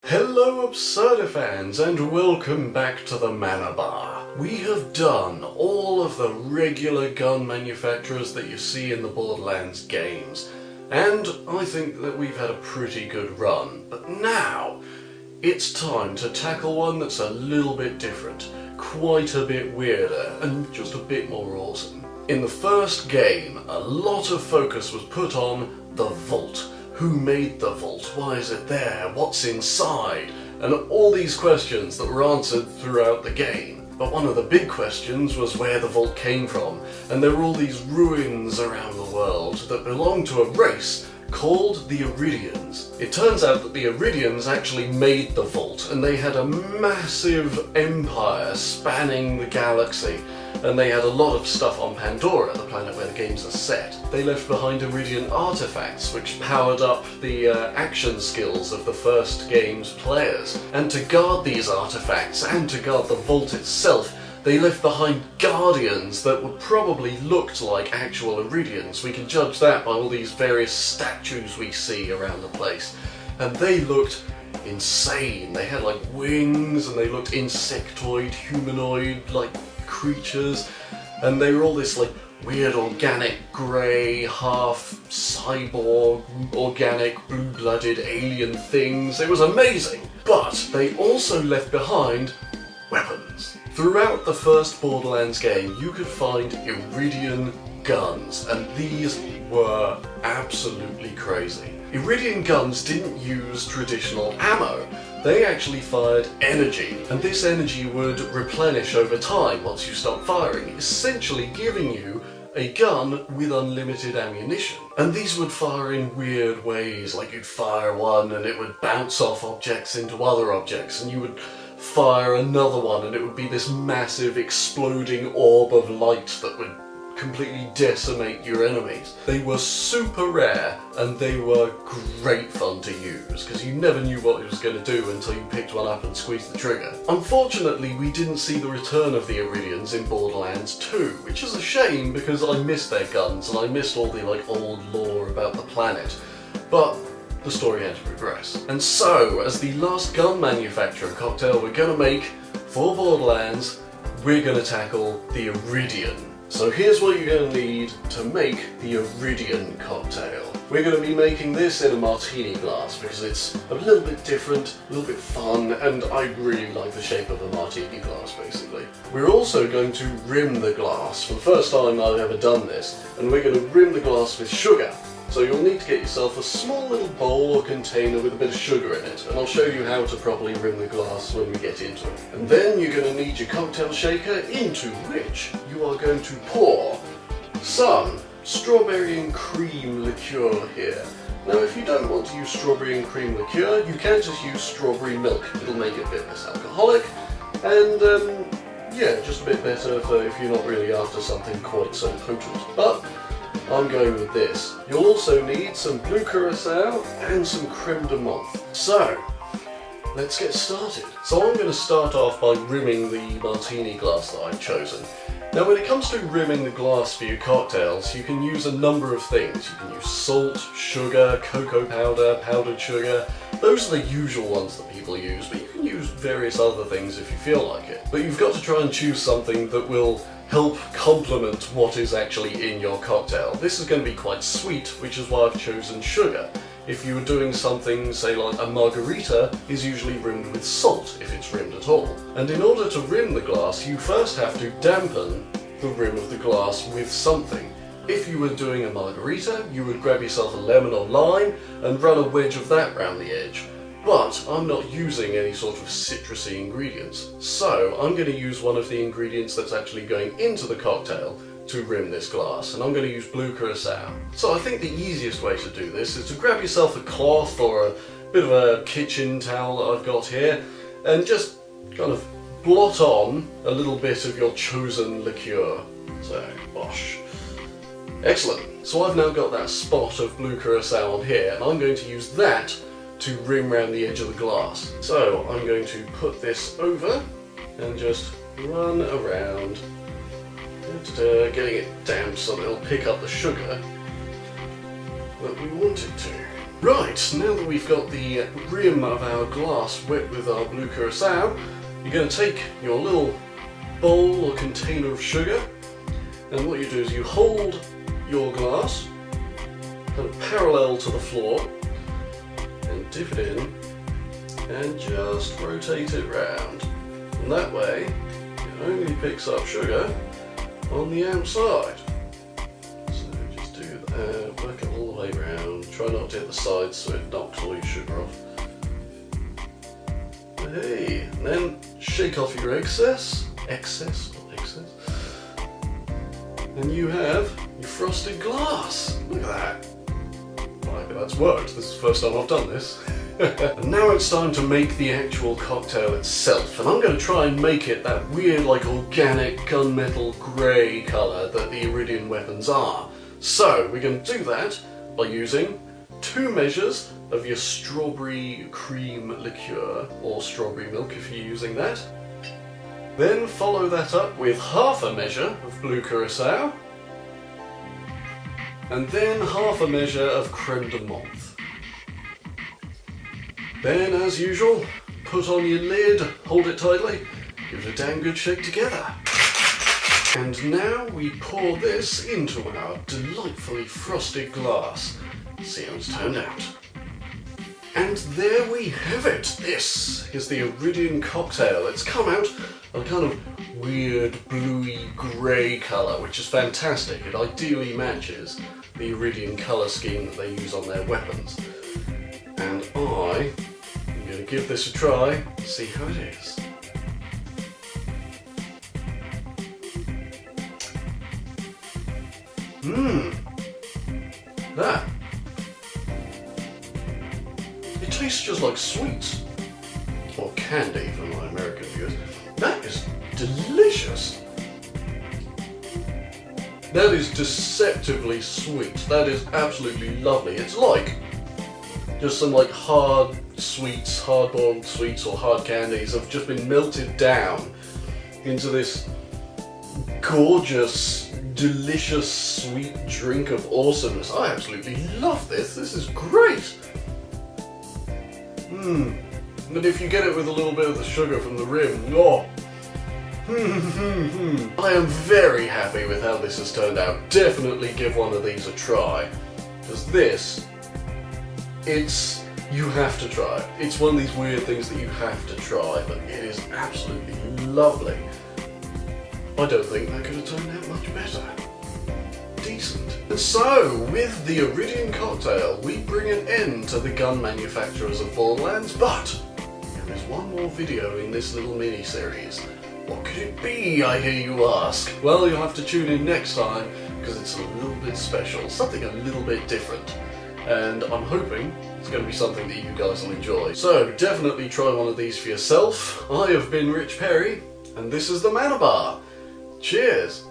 Hello Absurdians and welcome back to the Manor Bar. We have done all of the regular gun manufacturers that you see in the Borderlands games, and I think that we've had a pretty good run. But now, it's time to tackle one that's a little bit different, quite a bit weirder, and just a bit more awesome. In the first game, a lot of focus was put on the vault. Who made the vault? Why is it there? What's inside? And all these questions that were answered throughout the game. But one of the big questions was where the vault came from, and there were all these ruins around the world that belonged to a race called the Eridians. It turns out that the Eridians actually made the vault, and they had a massive empire spanning the galaxy, and they had a lot of stuff on Pandora, the planet where the games are set. They left behind Eridian artifacts, which powered up the action skills of the first game's players. And to guard these artifacts, and to guard the vault itself, they left behind guardians that would probably looked like actual Eridians. We can judge that by all these various statues we see around the place. And they looked insane. They had like wings, and they looked insectoid, humanoid, like creatures, and they were all this like weird organic grey, half cyborg, organic, blue-blooded alien things. It was amazing! But they also left behind weapons. Throughout the first Borderlands game, you could find Eridian guns, and these were absolutely crazy. Eridian guns didn't use traditional ammo. They actually fired energy, and this energy would replenish over time once you stopped firing, essentially giving you a gun with unlimited ammunition. And these would fire in weird ways, like you'd fire one and it would bounce off objects into other objects, and you would fire another one and it would be this massive exploding orb of light that would completely decimate your enemies. They were super rare, and they were great fun to use, because you never knew what it was going to do until you picked one up and squeezed the trigger. Unfortunately, we didn't see the return of the Eridians in Borderlands 2, which is a shame because I missed their guns and I missed all the old lore about the planet. But the story had to progress. And so, as the last gun manufacturer cocktail we're going to make for Borderlands, we're going to tackle the Eridian. So here's what you're going to need to make the Eridian cocktail. We're going to be making this in a martini glass because it's a little bit different, a little bit fun, and I really like the shape of a martini glass basically. We're also going to rim the glass for the first time I've ever done this, and we're going to rim the glass with sugar. So you'll need to get yourself a small little bowl or container with a bit of sugar in it, and I'll show you how to properly rim the glass when we get into it. And then you're going to need your cocktail shaker, into which you are going to pour some strawberry and cream liqueur here. Now if you don't want to use strawberry and cream liqueur, you can just use strawberry milk. It'll make it a bit less alcoholic, and yeah, just a bit better if you're not really after something quite so potent. But I'm going with this. You'll also need some blue curacao and some creme de menthe. So, let's get started. So I'm going to start off by rimming the martini glass that I've chosen. Now when it comes to rimming the glass for your cocktails, you can use a number of things. You can use salt, sugar, cocoa powder, powdered sugar. Those are the usual ones that people use, but you can use various other things if you feel like it. But you've got to try and choose something that will help complement what is actually in your cocktail. This is going to be quite sweet, which is why I've chosen sugar. If you were doing something, say like a margarita, is usually rimmed with salt, if it's rimmed at all. And in order to rim the glass, you first have to dampen the rim of the glass with something. If you were doing a margarita, you would grab yourself a lemon or lime and run a wedge of that round the edge. But I'm not using any sort of citrusy ingredients, so I'm going to use one of the ingredients that's actually going into the cocktail to rim this glass, and I'm going to use blue curacao. So I think the easiest way to do this is to grab yourself a cloth or a bit of a kitchen towel that I've got here, and just kind of blot on a little bit of your chosen liqueur. So, bosh. Excellent. So I've now got that spot of blue curacao on here, and I'm going to use that to rim around the edge of the glass. So I'm going to put this over and just run around, getting it damp so that it'll pick up the sugar that we want it to. Right, now that we've got the rim of our glass wet with our blue curacao, you're going to take your little bowl or container of sugar, and what you do is you hold your glass kind of parallel to the floor and dip it in and just rotate it round. And that way it only picks up sugar on the outside. So just do that, work it all the way around. Try not to hit the sides so it knocks all your sugar off. Hey, and then shake off your excess, and you have your frosted glass. Look at that. Right, but that's worked. This is the first time I've done this. And now it's time to make the actual cocktail itself, and I'm going to try and make it that weird, like, organic gunmetal grey colour that the Eridian weapons are. So we're going to do that by using 2 measures of your strawberry cream liqueur, or strawberry milk if you're using that. Then follow that up with half a measure of blue curacao, and then half a measure of creme de menthe. Then, as usual, put on your lid, hold it tightly, give it a damn good shake together. And now we pour this into our delightfully frosted glass. See how it's turned out. And there we have it. This is the Eridian cocktail. It's come out a kind of weird bluey grey colour, which is fantastic. It ideally matches the Eridian colour scheme that they use on their weapons. And I'm going to give this a try, see how it is. That. It tastes just like sweets. Or candy for my American viewers. That is delicious. That is deceptively sweet. That is absolutely lovely. It's like just some like hard sweets, hard-boiled sweets or hard candies have just been melted down into this gorgeous, delicious, sweet drink of awesomeness. I absolutely love this. This is great. And if you get it with a little bit of the sugar from the rim, oh. I am very happy with how this has turned out. Definitely give one of these a try. Because this, you have to try it. It's one of these weird things that you have to try, but it is absolutely lovely. I don't think that could have turned out much better. Decent. And so, with the Eridian cocktail, we bring an end to the gun manufacturers of Borderlands, but there is one more video in this little mini-series. What could it be, I hear you ask? Well, you'll have to tune in next time, because it's a little bit special, something a little bit different. And I'm hoping it's going to be something that you guys will enjoy. So, definitely try one of these for yourself. I have been Rich Perry, and this is the Manor Bar. Cheers!